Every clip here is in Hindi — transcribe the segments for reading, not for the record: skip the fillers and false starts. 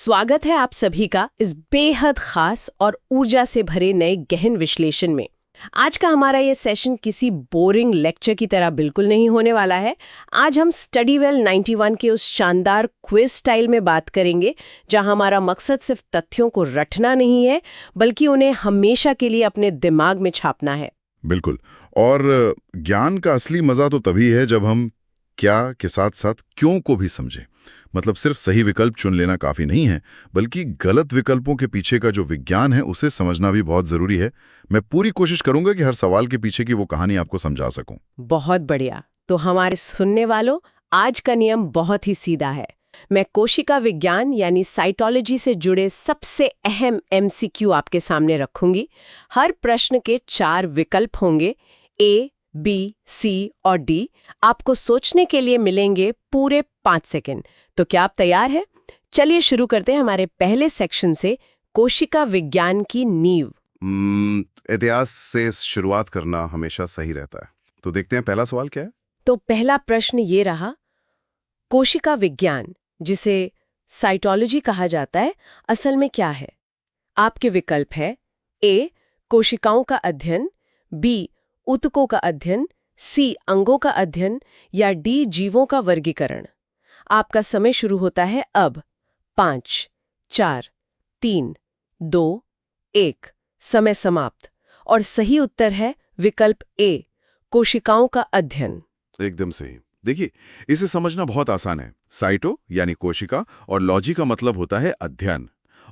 स्वागत है आप सभी का इस बेहद खास और ऊर्जा से भरे नए गहन विश्लेषण में। आज का हमारा ये सेशन किसी बोरिंग लेक्चर की तरह बिल्कुल नहीं होने वाला है। आज हम स्टडी वेल 91 के उस शानदार क्विज स्टाइल में बात करेंगे, जहां हमारा मकसद सिर्फ तथ्यों को रटना नहीं है, बल्कि उन्हें हमेशा के लिए अपने दिमाग में छापना है। बिल्कुल। और ज्ञान का असली मजा तो तभी है जब हम क्या के साथ साथ क्यों को भी समझें। मतलब सिर्फ सही विकल्प चुन लेना काफी नहीं है, बल्कि गलत विकल्पों के पीछे का जो विज्ञान है उसे समझना भी बहुत जरूरी है। मैं पूरी कोशिश करूंगा कि हर सवाल के पीछे की वो कहानी आपको समझा सकूं। बहुत बढ़िया। तो हमारे सुनने वालों, आज का नियम बहुत ही सीधा है। मैं कोशिका विज्ञान यानी साइटोलॉजी से जुड़े सबसे अहम एमसीक्यू आपके सामने रखूंगी। हर प्रश्न के 4 विकल्प होंगे, ए, बी, सी और डी। आपको सोचने के लिए मिलेंगे पूरे 5 सेकंड। तो क्या आप तैयार हैं? चलिए शुरू करते हैं हमारे पहले सेक्शन से, कोशिका विज्ञान की नींव। इतिहास से शुरुआत करना हमेशा सही रहता है। तो देखते हैं पहला सवाल क्या है। तो पहला प्रश्न ये रहा, कोशिका विज्ञान, जिसे साइटोलॉजी कहा जाता है, असल में क्या है? आपके विकल्प है ए, कोशिकाओं का अध्ययन, बी, ऊतकों का अध्ययन, सी, अंगों का अध्ययन या डी, जीवों का वर्गीकरण। आपका समय शुरू होता है अब। 5, 4, 3, 2, 1। समय समाप्त। और सही उत्तर है विकल्प ए, कोशिकाओं का अध्ययन। एकदम सही। देखिए, इसे समझना बहुत आसान है। साइटो यानी कोशिका और लॉजी का मतलब होता है अध्ययन।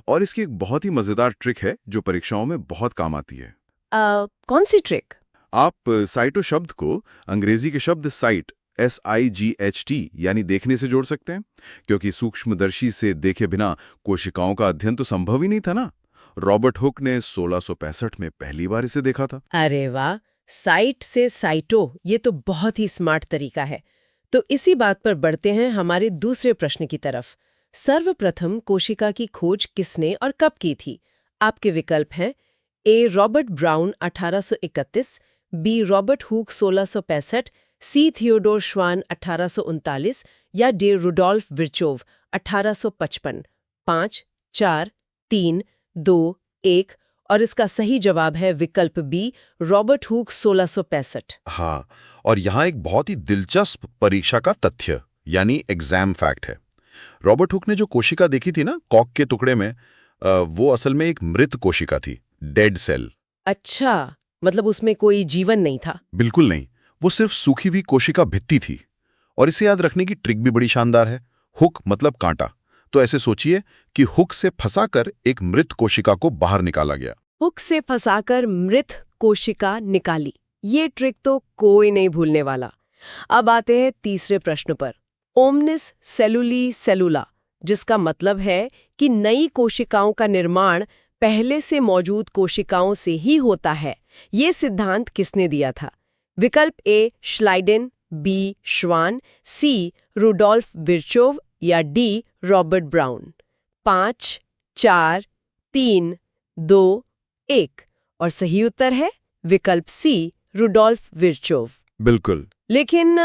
और इसकी एक बहुत ही मजेदार ट्रिक है जो परीक्षाओं में बहुत काम आती है। कौन सी ट्रिक? आप साइटो शब्द को अंग्रेजी के शब्द साइट SIGHT यानी देखने से जोड़ सकते हैं, क्योंकि सूक्ष्मदर्शी से देखे बिना कोशिकाओं का अध्ययन तो संभव ही नहीं था ना। रॉबर्ट हुक ने 1665 में पहली बार इसे देखा था। अरे वाह, साइट से साइटो, ये तो बहुत ही स्मार्ट तरीका है। तो इसी बात पर बढ़ते हैं हमारे दूसरे प्रश्न की तरफ। सर्वप्रथम कोशिका की खोज किसने और कब की थी? आपके विकल्प हैं A, Robert Brown 1831, B, Robert Hooke 1665, C, Theodor Schwann 1839 या डी, रुडोल्फ विर्चोव 1855। 5, 4, 3, 2, 1 और इसका सही जवाब है विकल्प बी, रॉबर्ट हुक 1665। हाँ, और यहाँ एक बहुत ही दिलचस्प परीक्षा का तथ्य यानी एग्जाम फैक्ट है। रॉबर्ट हुक ने जो कोशिका देखी थी ना कॉक के टुकड़े में, वो असल में एक मृत कोशिका थी, डेड सेल। अच्छा, मतलब उसमें कोई जीवन नहीं था? बिल्कुल नहीं, वो सिर्फ सूखी हुई कोशिका भित्ति थी। और इसे याद रखने की ट्रिक भी बड़ी शानदार है। हुक मतलब कांटा। तो ऐसे सोचिए कि हुक से फंसाकर एक मृत कोशिका को बाहर निकाला गया। हुक से फंसाकर मृत कोशिका निकाली, ये ट्रिक तो कोई नहीं भूलने वाला। अब आते हैं तीसरे प्रश्न पर। ओमनिस सेलुली सेलुला, जिसका मतलब है कि नई कोशिकाओं का निर्माण पहले से मौजूद कोशिकाओं से ही होता है, ये सिद्धांत किसने दिया था? विकल्प ए, श्लाइडेन, बी, श्वान, सी, रुडोल्फ विर्चोव या डी, रॉबर्ट ब्राउन। 5, 4, 3, 2, 1 और सही उत्तर है विकल्प सी, रुडोल्फ विर्चोव। बिल्कुल। लेकिन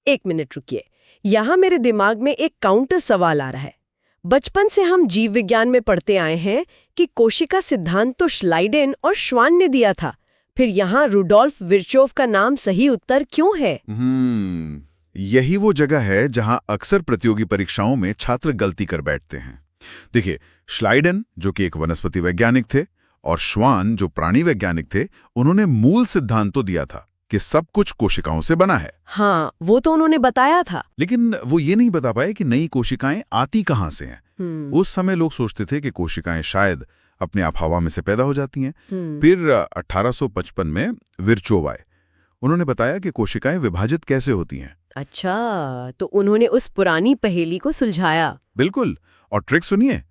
1 मिनट रुकिए, यहाँ मेरे दिमाग में एक काउंटर सवाल आ रहा है। बचपन से हम जीव विज्ञान में पढ़ते आए हैं कि कोशिका सिद्धांत तो श्लाइडेन और श्वान ने दिया था, फिर यहाँ रुडोल्फ विर्चोव का नाम सही उत्तर क्यों है? यही वो जगह है जहां अक्सर प्रतियोगी परीक्षाओं में छात्र गलती कर बैठते हैं। देखिए, श्लाइडेन जो कि एक वनस्पति वैज्ञानिक थे और श्वान जो प्राणी वैज्ञानिक थे, उन्होंने मूल सिद्धांत तो दिया था कि सब कुछ कोशिकाओं से बना है। हाँ, वो तो उन्होंने बताया था, लेकिन वो ये नहीं बता पाए कि नई कोशिकाएं आती कहां से हैं। उस समय लोग सोचते थे कि कोशिकाएं शायद अपने आप हवा में से पैदा हो जाती हैं। फिर 1855 में विर्चोव आए। उन्होंने बताया कि कोशिकाएं विभाजित कैसे होती हैं। अच्छा, तो उन्होंने उस पुरानी पहेली को सुलझाया। बिल्कुल। और ट्रिक सुनिए,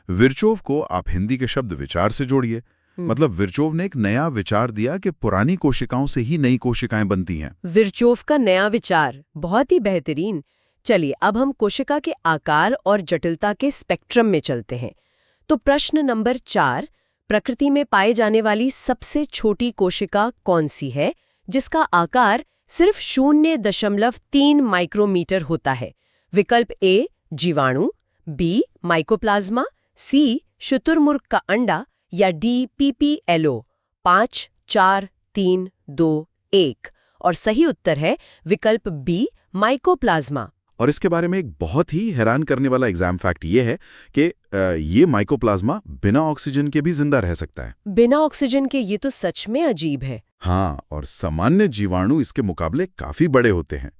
विर्चोव को आप हिंदी के शब्द विचार से जोड़िए। मतलब विर्चोव ने एक नया विचार दिया कि पुरानी कोशिकाओं से ही नई कोशिकाएं बनती हैं। विर्चोव का नया विचार, बहुत ही बेहतरीन। चलिए, अब हम कोशिका के आकार और जटिलता के स्पेक्ट्रम में चलते हैं। तो प्रश्न नंबर 4, प्रकृति में पाए जाने वाली सबसे छोटी कोशिका कौन सी है जिसका आकार सिर्फ 0.3 माइक्रोमीटर होता है? विकल्प ए, जीवाणु, बी माइकोप्लाज्मा, सी शुतुरमुर्ग का अंडा या डी PPLO? 5, 4, 3, 2, 1। और सही उत्तर है विकल्प बी माइकोप्लाज्मा। और इसके बारे में एक बहुत ही हैरान करने वाला एग्जाम फैक्ट ये है कि ये माइकोप्लाज्मा बिना ऑक्सीजन के भी जिंदा रह सकता है। बिना ऑक्सीजन के? ये तो सच में अजीब है। हाँ, और सामान्य जीवाणु इसके मुकाबले काफी बड़े होते हैं,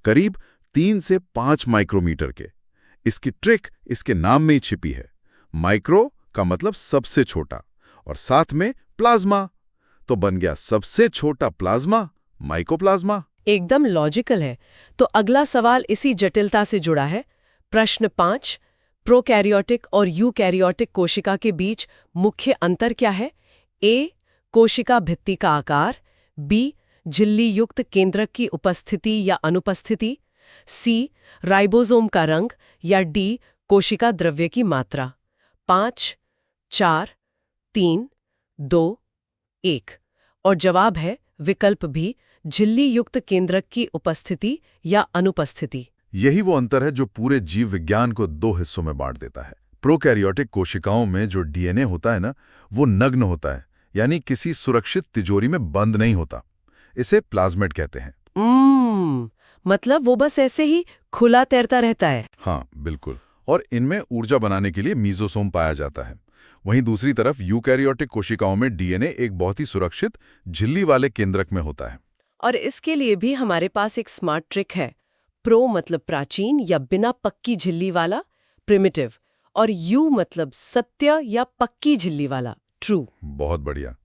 करीब 3 से 5 माइक्रोमीटर के। इसकी ट्रिक इसके नाम में ही छिपी है। माइक्रो का मतलब सबसे छोटा, और साथ में प्लाज्मा, तो बन गया सबसे छोटा प्लाज्मा, माइकोप्लाज्मा। एकदम लॉजिकल है। तो अगला सवाल इसी जटिलता से जुड़ा है। प्रश्न 5, प्रोकैरियोटिक और यूकैरियोटिक कोशिका के बीच मुख्य अंतर क्या है? ए, कोशिका भित्ति का आकार, बी, झिल्ली युक्त केंद्रक की उपस्थिति या अनुपस्थिति, सी, राइबोसोम का रंग, या डी, कोशिका द्रव्य की मात्रा। 5, 4, 3, 2, 1। और जवाब है विकल्प भी, झिल्ली युक्त केंद्रक की उपस्थिति या अनुपस्थिति। यही वो अंतर है जो पूरे जीव विज्ञान को 2 हिस्सों में बांट देता है। प्रोकैरियोटिक कोशिकाओं में जो DNA होता है ना, वो नग्न होता है, यानी किसी सुरक्षित तिजोरी में बंद नहीं होता। इसे प्लाज्मेट कहते हैं। मतलब वो बस ऐसे ही खुला तैरता रहता है। हाँ, बिल्कुल। और इनमें ऊर्जा बनाने के लिए मीजोसोम पाया जाता है। वहीं दूसरी तरफ यूकैरियोटिक कोशिकाओं में DNA एक बहुत ही सुरक्षित झिल्ली वाले केंद्रक में होता है। और इसके लिए भी हमारे पास एक स्मार्ट ट्रिक है। प्रो मतलब प्राचीन या बिना पक्की झिल्ली वाला, प्रिमिटिव, और यू मतलब सत्य या पक्की झिल्ली वाला, ट्रू। बहुत बढ़िया।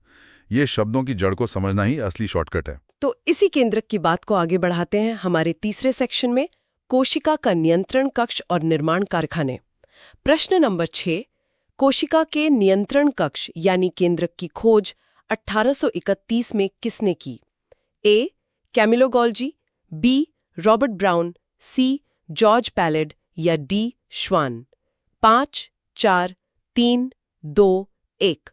ये शब्दों की जड़ को समझना ही असली शॉर्टकट है। तो इसी केंद्रक की बात को आगे बढ़ाते हैं हमारे तीसरे सेक्शन में, कोशिका का नियंत्रण कक्ष और निर्माण कारखाने। प्रश्न नंबर 6, कोशिका के नियंत्रण कक्ष यानी केंद्रक की खोज 1831 में किसने की? A, Camillo Golgi, B, Robert Brown, C, George Palade, या डी, श्वान? 5, 4, 3, 2, 1।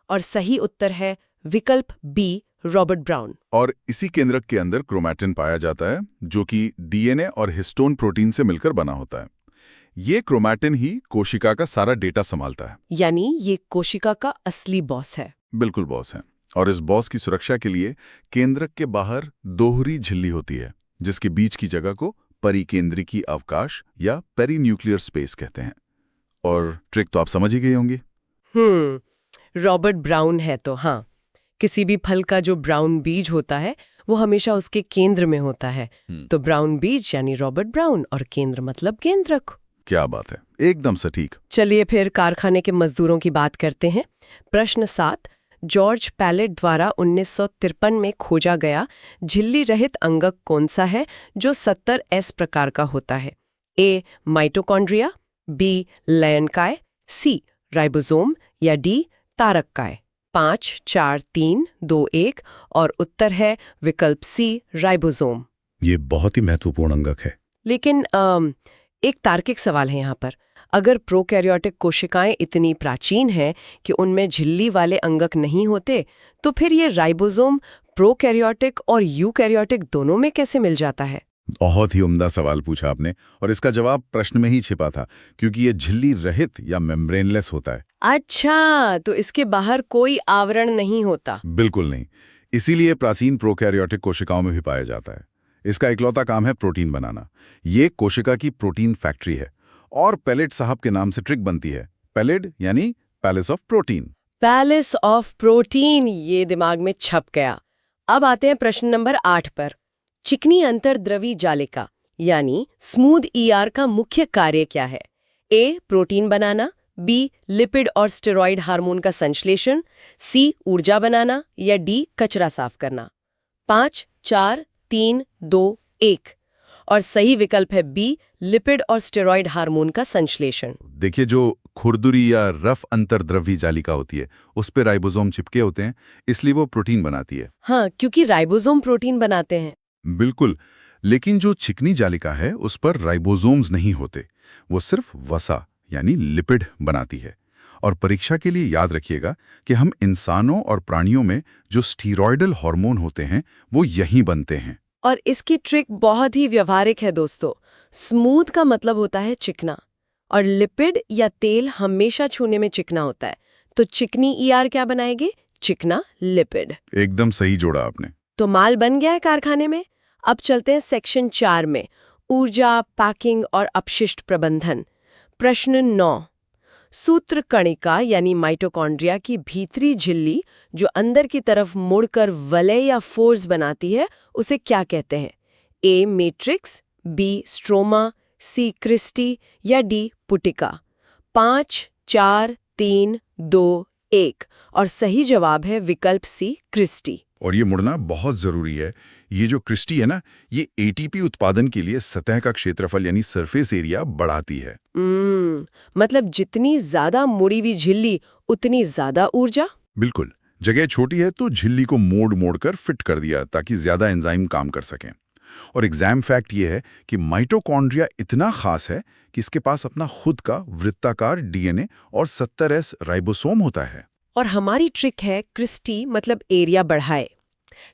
और सही उत्तर है विकल्प बी, रॉबर्ट ब्राउन। और इसी केंद्रक के अंदर क्रोमैटिन पाया जाता है, जो कि DNA और हिस्टोन प्रोटीन से मिलकर बना होता है। ये क्रोमैटिन ही कोशिका का सारा डेटा संभालता है। यानी ये कोशिका का असली बॉस है। बिल्कुल बॉस है। और इस बॉस की सुरक्षा के लिए केंद्रक के बाहर दोहरी झिल्ली होती है, जिसके बीच की जगह को परिकेंद्रिकी अवकाश या पेरीन्यूक्लियर स्पेस कहते हैं। और ट्रिक तो आप समझ ही गए होंगे। रॉबर्ट ब्राउन है तो हाँ, किसी भी फल का जो ब्राउन बीज होता है वो हमेशा उसके केंद्र में होता है। तो ब्राउन बीज यानी रॉबर्ट ब्राउन, और केंद्र मतलब केंद्रक। क्या बात है, एकदम सटीक। चलिए फिर कारखाने के मजदूरों की बात करते हैं। प्रश्न 7, जॉर्ज पैलेट द्वारा 1953 में खोजा गया झिल्ली रहित अंगक कौन सा है जो 70S प्रकार का होता है? ए, माइटोकॉन्ड्रिया, बी, लयनकाय, सी, राइबोसोम, या डी, तारककाय? 5, 4, 3, 2, 1। और उत्तर है विकल्प सी, राइबोसोम। ये बहुत ही महत्वपूर्ण अंगक है। लेकिन एक तार्किक सवाल है यहाँ पर। अगर प्रोकैरियोटिक कोशिकाएं इतनी प्राचीन हैं कि उनमें झिल्ली वाले अंगक नहीं होते, तो फिर ये राइबोसोम प्रोकैरियोटिक और यूकैरियोटिक दोनों में कैसे मिल जाता है? बहुत ही उम्दा सवाल पूछा आपने, और इसका जवाब प्रश्न में ही छिपा था, क्योंकि ये झिल्ली रहित या मेम्ब्रेनलेस होता है। अच्छा, तो इसके बाहर कोई आवरण नहीं होता? बिल्कुल नहीं। इसीलिए प्राचीन प्रोकैरियोटिक कोशिकाओं में भी पाया जाता है। इसका इकलौता काम है प्रोटीन बनाना। ये कोशिका की प्रोटीन फैक्ट्री है, और पैलेट साहब के नाम से ट्रिक बनती है। पैलेट यानी palace of protein. Palace of protein, ये दिमाग में छप गया। अब आते हैं प्रश्न नंबर 8 पर। चिकनी अंतर्द्रवी जालिका यानी स्मूथ ER का मुख्य कार्य क्या है? ए, प्रोटीन बनाना, बी, लिपिड और स्टेरॉइड हार्मोन का संश्लेषण, सी, ऊर्जा बनाना, या डी, कचरा साफ करना? 5, 4, 3, 2, 1। और सही विकल्प है बी, लिपिड और स्टेरॉइड हार्मोन का संश्लेषण। देखिए, जो खुरदुरी या रफ अंतर्द्रवी जालिका होती है, उस पे राइबोसोम चिपके होते हैं, इसलिए वो प्रोटीन बनाती है। हाँ, क्योंकि राइबोसोम प्रोटीन बनाते हैं। बिल्कुल। लेकिन जो चिकनी जालिका है, उस पर राइबोसोम्स नहीं होते। वो सिर्फ वसा यानी लिपिड बनाती है। और परीक्षा के लिए याद रखिएगा कि हम इंसानों और प्राणियों में जो स्टीरॉयडल हार्मोन होते हैं, वो यहीं बनते हैं। और इसकी ट्रिक बहुत ही व्यवहारिक है दोस्तों। स्मूथ का मतलब होता है चिकना, और लिपिड या तेल हमेशा छूने में चिकना होता है, तो चिकनी ईआर क्या बनाएगी? चिकना लिपिड। एकदम सही जोड़ा आपने। तो माल बन गया है कारखाने में। अब चलते हैं सेक्शन 4 में, ऊर्जा, पैकिंग और अपशिष्ट प्रबंधन। प्रश्न 9, सूत्र कणिका यानी माइटोकॉन्ड्रिया की भीतरी झिल्ली जो अंदर की तरफ मुड़कर वलय या फोर्स बनाती है, उसे क्या कहते हैं? ए मैट्रिक्स, बी स्ट्रोमा, सी क्रिस्टी या डी पुटिका? 5, 4, 3, 2, 1 और सही जवाब है विकल्प सी क्रिस्टी। और ये मुड़ना बहुत जरूरी है। ये जो क्रिस्टी है ना, ये एटीपी उत्पादन के लिए सतह का क्षेत्रफल यानी सरफेस एरिया बढ़ाती है। मतलब जितनी ज्यादा मुड़ी हुई झिल्ली उतनी ज्यादा ऊर्जा। बिल्कुल, जगह छोटी है तो झिल्ली को मोड़ कर फिट कर दिया ताकि ज्यादा एंजाइम काम कर सकें। और एग्जाम फैक्ट ये है कि माइटोकॉन्ड्रिया इतना खास है कि इसके पास अपना खुद का वृत्ताकार डीएनए और 70S राइबोसोम होता है। और हमारी ट्रिक है क्रिस्टी मतलब एरिया बढ़ाए।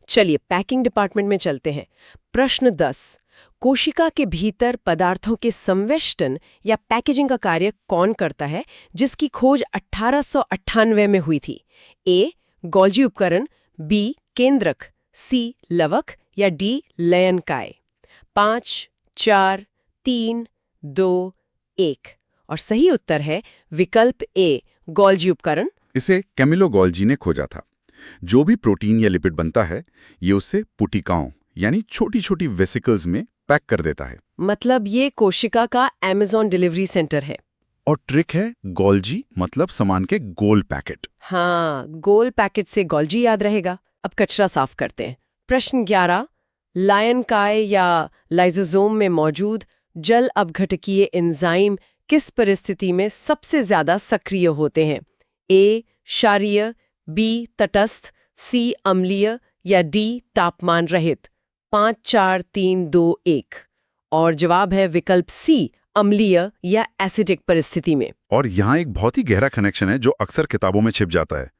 चलिए पैकिंग डिपार्टमेंट में चलते हैं। प्रश्न 10, कोशिका के भीतर पदार्थों के संवेष्टन या पैकेजिंग का कार्य कौन करता है, जिसकी खोज 1898 में हुई थी? ए गोल्जी उपकरण, बी केंद्रक, सी लवक या डी लयनकाय? 5, 4, 3, 2, 1 और सही उत्तर है विकल्प ए गोल्जी उपकरण। इसे कैमिलो गोल्जी ने खोजा था। जो भी प्रोटीन या लिपिड बनता है, ये उसे पुटिकाओं यानी छोटी छोटी वेसिकल्स में पैक कर देता है। मतलब ये कोशिका का अमेज़न डिलीवरी सेंटर है। और ट्रिक है गोल्जी मतलब सामान के गोल पैकेट। हाँ, गोल पैकेट से गोल्जी याद रहेगा। अब कचरा साफ करते हैं। प्रश्न 11, लायनकाय या लाइसोसोम में मौजूद जल अपघटकीय एंजाइम किस परिस्थिति में सबसे ज्यादा सक्रिय होते हैं? ए क्षारीय, बी तटस्थ, सी अम्लीय या डी तापमान रहित? 5, 4, 3, 2, 1 और जवाब है विकल्प सी अम्लीय या एसिडिक परिस्थिति में। और यहाँ एक बहुत ही गहरा कनेक्शन है जो अक्सर किताबों में छिप जाता है।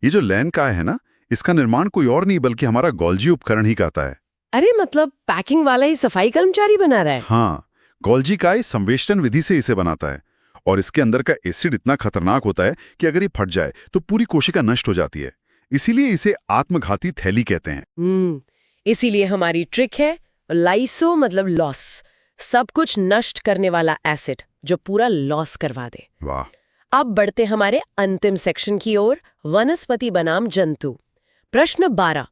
ये जो लयनकाय है ना, इसका निर्माण कोई और नहीं बल्कि हमारा गोल्जी उपकरण ही करता है। अरे मतलब पैकिंग वाला ही सफाई कर्मचारी बना रहा है। हाँ, गोल्जी काय संवेष्टन विधि से इसे बनाता है और इसके अंदर का एसिड इतना खतरनाक होता है कि अगर ये फट जाए तो पूरी कोशिका नष्ट हो जाती है। इसीलिए इसे आत्मघाती थैली कहते हैं। इसीलिए हमारी ट्रिक है लाइसो मतलब लॉस, सब कुछ नष्ट करने वाला एसिड जो पूरा लॉस करवा दे। वाह। अब बढ़ते हमारे अंतिम सेक्शन की ओर, वनस्पति बनाम जंतु। प्रश्न 12,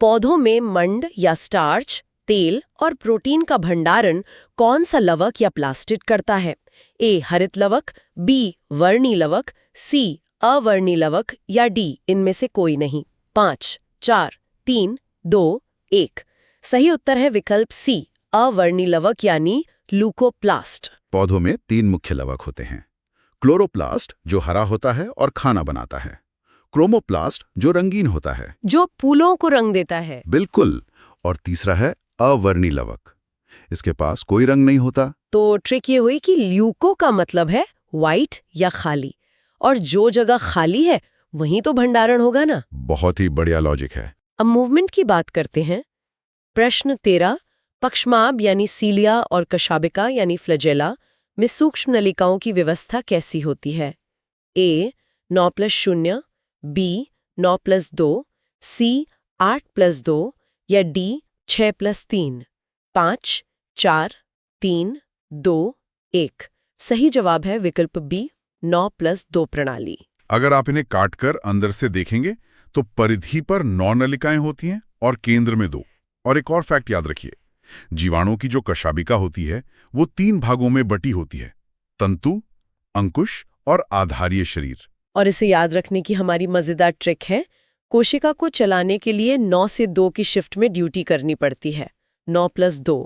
पौधों में मंड या स्टार्च, तेल और प्रोटीन का भंडारण कौन सा लवक या प्लास्टिड करता है? ए हरित लवक, बी वर्णी लवक, सी अवर्णी लवक या डी इनमें से कोई नहीं? 5, 4, 3, 2, 1 सही उत्तर है विकल्प सी अवर्णी लवक यानी ल्यूकोप्लास्ट। पौधों में 3 मुख्य लवक होते हैं। क्लोरोप्लास्ट जो हरा होता है और खाना बनाता है, क्रोमोप्लास्ट जो रंगीन होता है, जो फूलों को रंग देता है। बिल्कुल, और तीसरा है अवर्णी लवक, इसके पास कोई रंग नहीं होता। तो ट्रिक ये हुई कि ल्यूको का मतलब है व्हाइट या खाली, और जो जगह खाली है वहीं तो भंडारण होगा ना। बहुत ही बढ़िया लॉजिक है। अब मूवमेंट की बात करते हैं। प्रश्न 13, पक्षमाभ यानी सीलिया और कशाबिका यानी फ्लजेला में सूक्ष्म नलिकाओं की व्यवस्था कैसी होती है? ए 9+0, बी 9+2, सी 8+2 या डी 6+3? 5, 4, 3, 2, 1 सही जवाब है विकल्प बी 9+2 प्रणाली। अगर आप इन्हें काटकर अंदर से देखेंगे तो परिधि पर 9 नलिकाएं होती हैं और केंद्र में 2। और एक और फैक्ट याद रखिए, जीवाणु की जो कशाबिका होती है वो 3 भागों में बटी होती है, तंतु, अंकुश और आधारीय शरीर। और इसे याद रखने की हमारी मजेदार ट्रिक है, कोशिका को चलाने के लिए 9 से 2 की शिफ्ट में ड्यूटी करनी पड़ती है। 9+2।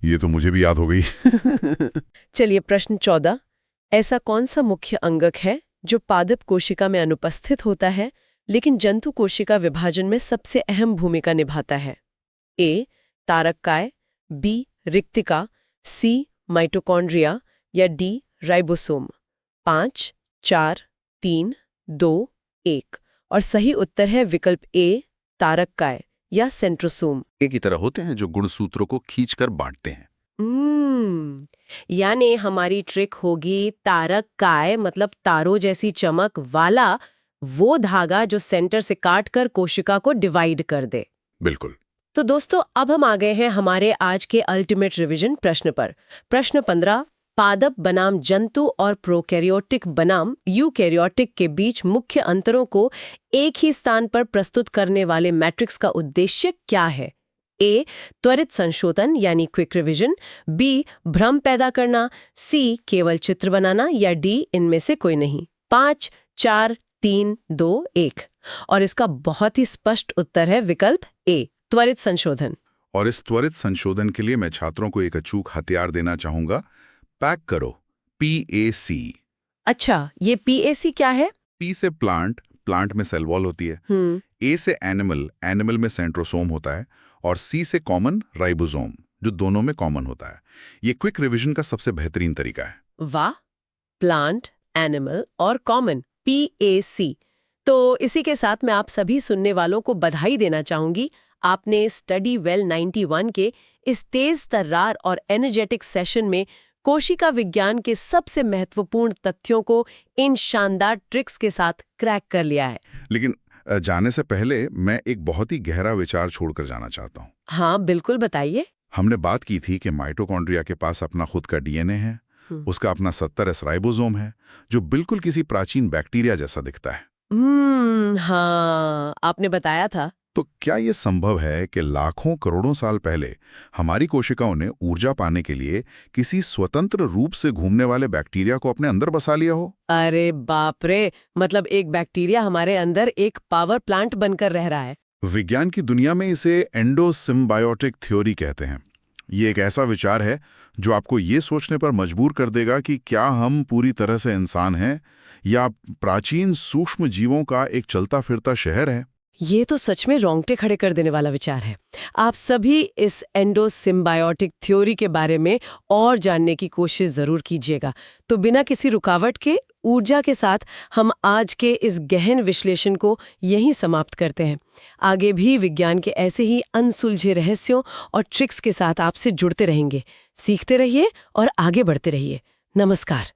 ये तो मुझे भी याद हो गई। चलिए प्रश्न 14, ऐसा कौन सा मुख्य अंगक है जो पादप कोशिका में अनुपस्थित होता है लेकिन जंतु कोशिका विभाजन में सबसे अहम भूमिका निभाता है? ए तारककाय, बी रिक्तिका, सी माइटोकॉन्ड्रिया या डी राइबोसोम? 5, 4, 3, 2, 1 और सही उत्तर है विकल्प ए तारककाय या सेंट्रोसोम। की तरह होते हैं जो गुणसूत्रों को खींचकर बांटते हैं। यानी हमारी ट्रिक होगी तारक काय मतलब तारों जैसी चमक वाला वो धागा जो सेंटर से काटकर कोशिका को डिवाइड कर दे। बिल्कुल। तो दोस्तों अब हम आ गए हैं हमारे आज के अल्टीमेट रिवीजन प्रश्न पर। प्रश्न 15, पादप बनाम जंतु और प्रोकैरियोटिक बनाम यूकैरियोटिक के बीच मुख्य अंतरों को एक ही स्थान पर प्रस्तुत करने वाले मैट्रिक्स का उद्देश्य क्या है? ए, त्वरित संशोधन यानी क्विक रिवीजन, बी, भ्रम पैदा करना, सी, केवल चित्र बनाना, या डी, इनमें से कोई नहीं। 5, 4, 3, 2, 1। और इसका बहुत ही स्पष्ट उत्तर है विकल्प ए, त्वरित संशोधन। और इस त्वरित संशोधन के लिए मैं छात्रों को एक अचूक हथियार देना चाहूंगा। पैक करो, PAC। अच्छा, ये PAC क्या है? P से प्लांट, प्लांट में सेल वॉल होती है। A से एनिमल, एनिमल में सेंट्रोसोम होता है। और C से कॉमन, राइबोसोम, जो दोनों में कॉमन होता है। ये क्विक रिवीजन का सबसे बेहतरीन तरीका है। वाह, प्लांट, एनिमल और कॉमन, PAC। तो इसी के साथ मैं आप सभी सुनने वालों को बधाई देना चाहूंगी। आपने स्टडी वेल 91 के इस तेज तर्रार और एनर्जेटिक सेशन में कोशिका विज्ञान के सबसे महत्वपूर्ण तथ्यों को इन शानदार ट्रिक्स के साथ क्रैक कर लिया है। लेकिन जाने से पहले मैं एक बहुत ही गहरा विचार छोड़कर जाना चाहता हूँ। हाँ, बिल्कुल बताइए। हमने बात की थी कि माइटोकॉन्ड्रिया के पास अपना खुद का DNA है, उसका अपना 70S राइबोसोम है, जो बिल्कुल किसी प्राचीन बैक्टीरिया जैसा दिखता है। हाँ, आपने बताया था। तो क्या यह संभव है कि लाखों करोड़ों साल पहले हमारी कोशिकाओं ने ऊर्जा पाने के लिए किसी स्वतंत्र रूप से घूमने वाले बैक्टीरिया को अपने अंदर बसा लिया हो? अरे बाप रे, मतलब एक बैक्टीरिया हमारे अंदर एक पावर प्लांट बनकर रह रहा है। विज्ञान की दुनिया में इसे एंडोसिम्बायोटिक थ्योरी कहते हैं। ये एक ऐसा विचार है जो आपको ये सोचने पर मजबूर कर देगा कि क्या हम पूरी तरह से इंसान हैं या प्राचीन सूक्ष्म जीवों का एक चलता फिरता शहर है। ये तो सच में रोंगटे खड़े कर देने वाला विचार है। आप सभी इस एंडोसिम्बायोटिक थ्योरी के बारे में और जानने की कोशिश जरूर कीजिएगा। तो बिना किसी रुकावट के ऊर्जा के साथ हम आज के इस गहन विश्लेषण को यहीं समाप्त करते हैं। आगे भी विज्ञान के ऐसे ही अनसुलझे रहस्यों और ट्रिक्स के साथ आपसे जुड़ते रहेंगे। सीखते रहिए और आगे बढ़ते रहिए। नमस्कार।